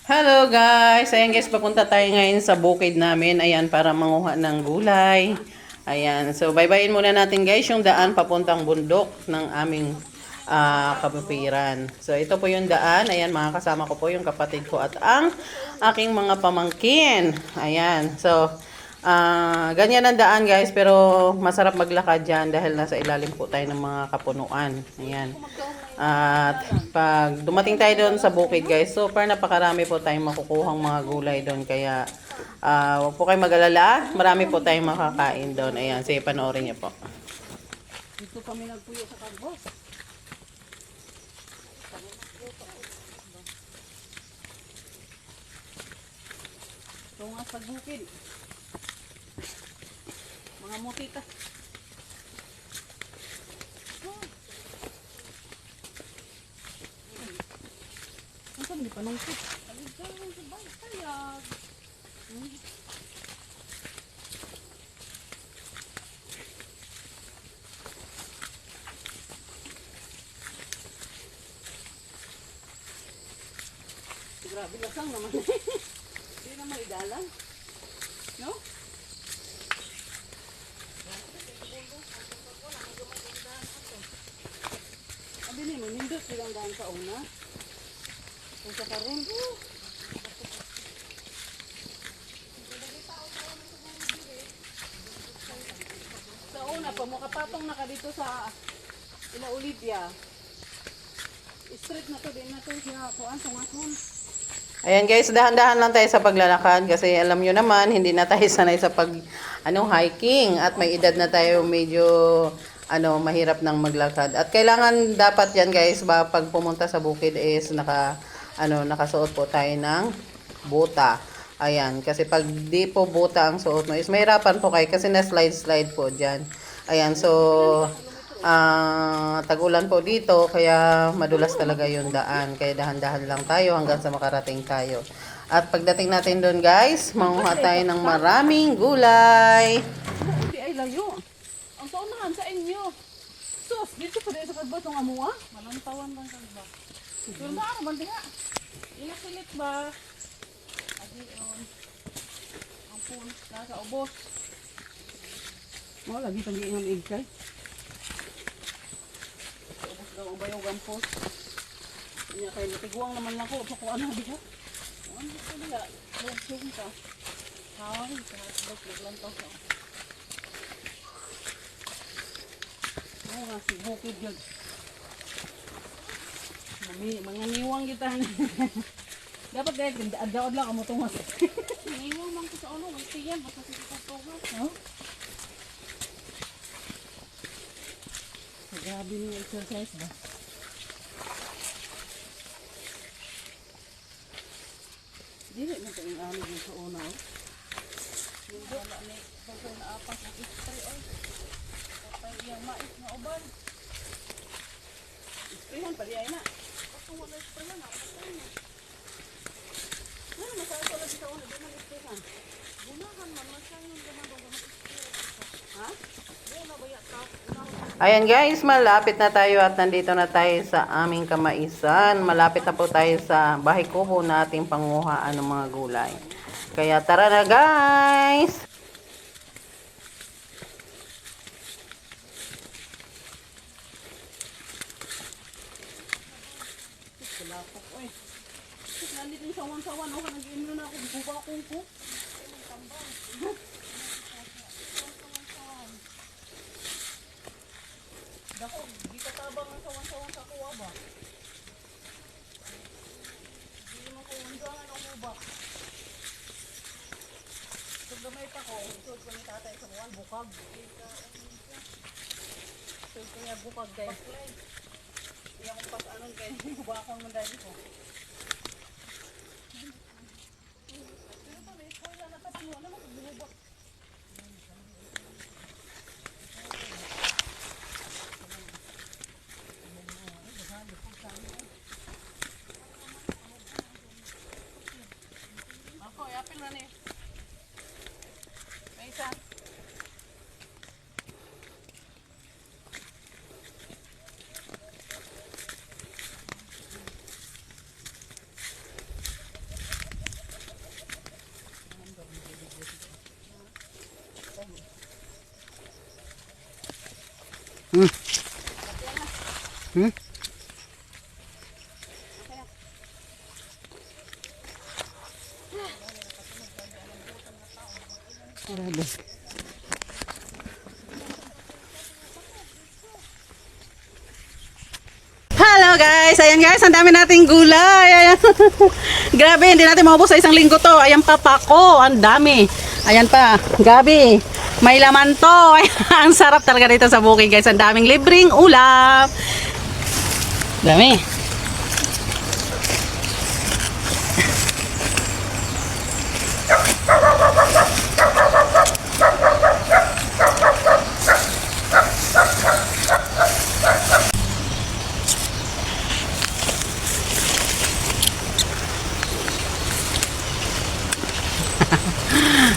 Hello guys! Ayan guys, papunta tayo ngayon sa bukid namin. Ayan, para manguha ng gulay. Ayan, so baybayin muna natin guys yung daan papuntang bundok ng aming kabupiran. So ito po yung daan. Ayan, mga kasama ko po yung kapatid ko at ang aking mga pamangkin. Ayan, so ganyan ang daan guys, pero masarap maglakad dyan dahil nasa ilalim po tayo ng mga kapunuan. Ayan. At pag dumating tayo doon sa bukid guys, super napakarami po tayong makukuhang mga gulay doon. Kaya huwag po kayong mag-alala, marami po tayong makakain doon. Ayan, sige, panoorin niyo po. Dito kami nagpuyo sa karbos. Ito nga sa bukid. Mga mutita. Ang sabi ni panungkit. Aligaw sa baytayag. Grabe lasang naman. Hindi naman idalan. No? Sabi niyo, manindot silang daan sa una. Kung sa karon. Sa una pa, makapatong na ka dito sa Ila Olivia. Street na to, din na to siya. Kuan, tungaton. Ayan guys, dahan-dahan lang tayo sa paglalakad kasi alam nyo naman, hindi na tayo sanay sa hiking at may edad na tayo medyo mahirap nang maglakad. At kailangan dapat yan guys, pag pumunta sa bukid is nakasuot po tayo ng buta. Ayan, kasi pag di po buta ang suot mo is mahirapan po kayo kasi na-slide po dyan. Ayan, so tagulan po dito kaya madulas talaga yung daan, kaya dahan-dahan lang tayo hanggang sa makarating tayo. At pagdating natin doon guys, manguha tayo ng maraming gulay. Hindi ay layo. Ang saunahan sa inyo. Sus, dito pa rin sa kadba itong amuha. Malantawan bang kadba? Pero na ano man diha? Inakilit ba? Adiyon. Ang pun, nasa ubos. Mo, lagi pang giingon igkay. Ubos daw ang bayong gampos. Kanya kayo natiguang naman lang ko. Sa kuwan na diha. Ano dito nila? Lungsong ka. Hawan, sa laglang to sa. Oo nga, si bukid yun. Mga niwang kita. Dapat dahil, adyaod lang ang mutungas. Niwang man ko sa ulo, ang tiyan, basta si tutungas. Oh? Grabe niya exercise ba? Dili mo ito yung amin yung sa una. Yung wala ni, pagka naapas ang spray oil. Kapag iyang mais na uban. Sprayan pa diya na. Kung wala sprayan, nakapagay na. Ano, masaya ko lagi sa una, di man sprayan. Gunahan man, masaya yung gumagawa ng sprayan. Ha? Di na ba yata? Ayan guys, malapit na tayo at nandito na tayo sa aming kamaisan. Malapit na po tayo sa bahay kubo na ating panguhaan ng mga gulay. Kaya tara na guys! Kulapok, oy. Nandito yung sawan-sawan, oh, nag-inom na ako, buba akong ko. Ay, magtambang. Dako, di katabang ang sawan-sawan sa kuwa ba? Di mo ko undangan ang kuba. Pag gamay pa ko, usod ko ni tatay sa kuwan, bukag. Usod ko niya bukag guys. Hindi akong pas-anon kayo, buba akong mandali ko. Pero pa, may spoil na natapuno. Ano mo, pagbubak? Ako, yapin na ni. May isa. Hmm? Grabe. Hello guys! Ayan guys, ang dami nating gulay. Ayan. Grabe, hindi natin maubos sa isang linggo to. Ayan pa pako, ang dami. Ayan pa, gabi. May laman to. Ang sarap talaga dito sa bukid guys. Ang daming libreng ulam. Dami.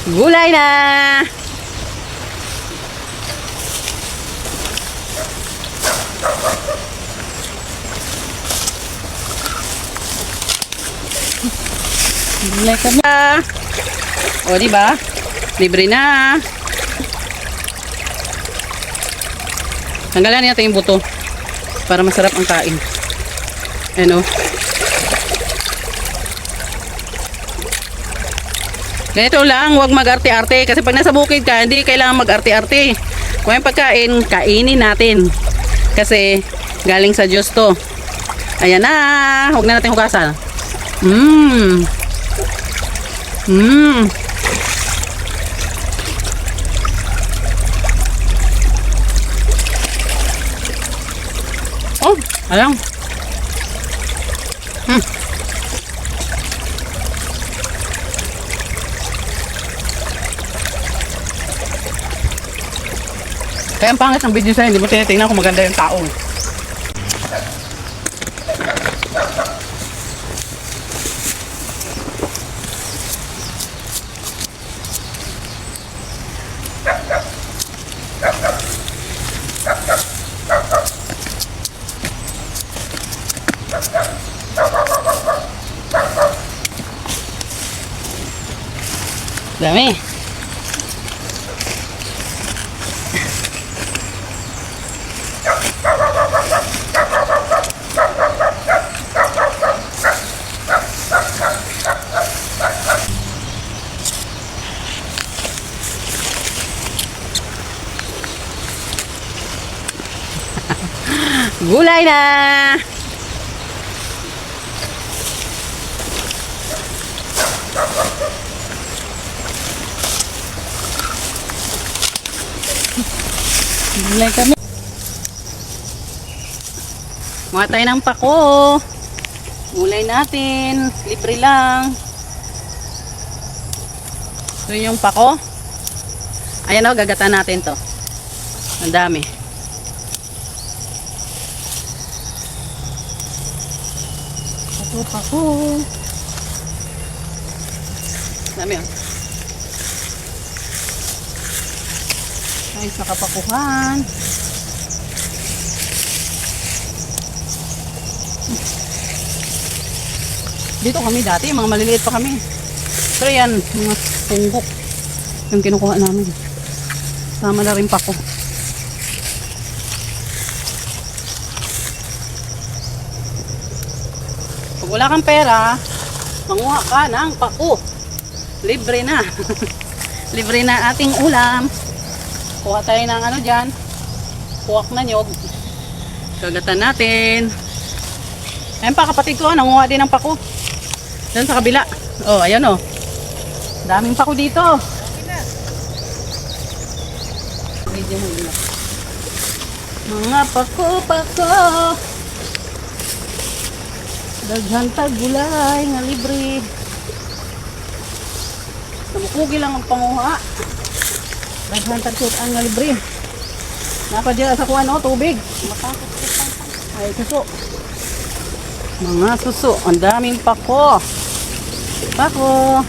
Gulay na! Gulay ka na! O, diba? Libre na! Tanggalan natin yung buto para masarap ang kain. Ano? Ganito lang, huwag mag-arte-arte kasi pag nasa bukid ka, hindi kailangan mag-arte-arte. Kung yung pagkain, kainin natin. Kasi galing sa Diyos to. Ayan na, huwag na natin hugasan. Oh, alam. Kaya ang pangit ng video sa'yo, hindi mo tinitingnan kung maganda yung taong. Dami. Gulay na! Gulay kami. Mga tayo ng pako. Gulay natin. Libre lang. Ito yung pako. Ayan o, gagatan natin to. Ang dami. Pako. Dami o. Guys, nakapakuhan. Dito kami dati, mga maliliit pa kami. Pero yan, mga punggok yung kinukuha namin. Sama na rin pako. Pag wala kang pera, manguha ka ng pako. Libre na. Libre na ating ulam. Kuha tayo ng ano dyan. Kuwak na nyog. Kagatan natin. Ayan pa, kapatid ko, nanguha din ng pako. Diyan sa kabila. Oh, ayan oh. Daming pako dito. Video mo nila. Mga pako-pako. Daghan tag gulay nga libre. Namukugi lang ang panguha. Daghan tag sutan nga libre. Napa dyan sa kuwan oh, tubig. Ay, suso. Mga suso. Ang daming pako. Pako.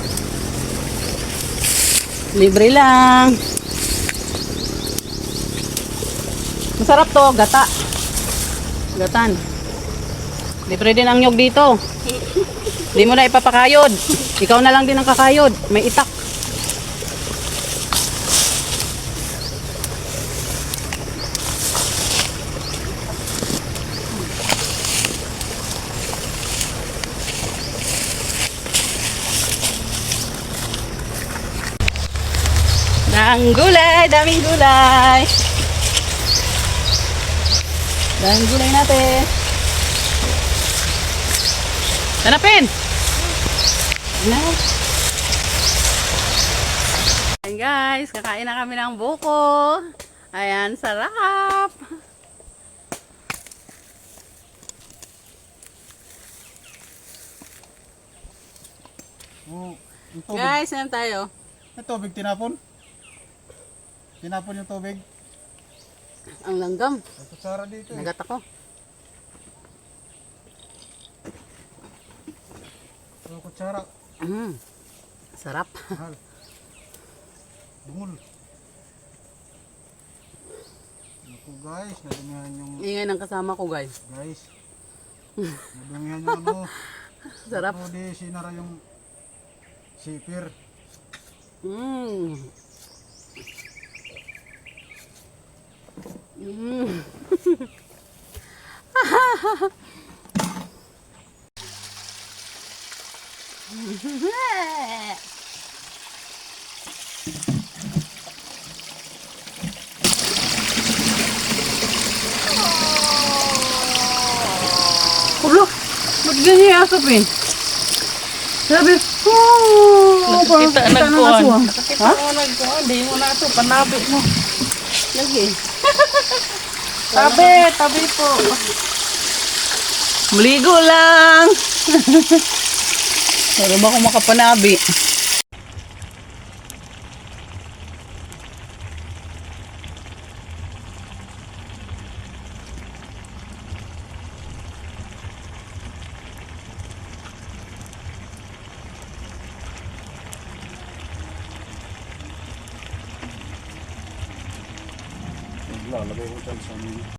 Libre lang. Masarap to, gata. Gatan. Libre din ang nyog dito. Hindi mo na ipapakayod. Ikaw na lang din ang kakayod. May itak. Ang gulay, daming gulay. Daming gulay natin. Hanapin! Ano? Ayan guys, kakain na kami ng buko. Ayan, sarap! Oh, yung tubig. Guys, saan tayo? Yung tubig tinapon. Tinapon yung tubig. Ang langgam. May kutsara dito eh. Nagat ako. Yung kutsara. Sarap. Mahal. Bungol. Naku guys, nadumihan yung... Ingay ng kasama ko guys. Guys. Nadumihan yung ano. Sarap. Naku di sinara yung sipir. Mm. Mm. Ulo, ba't ganyan asapin? Sabi, Nakakita nagkuhan. Ha? Nakakita mo nagkuhan. Di mo na ito. Panabi mo. Lagi. Tabi po. Maligo lang. Para ba kung makapanabi? Lalagay ko dyan sa amin.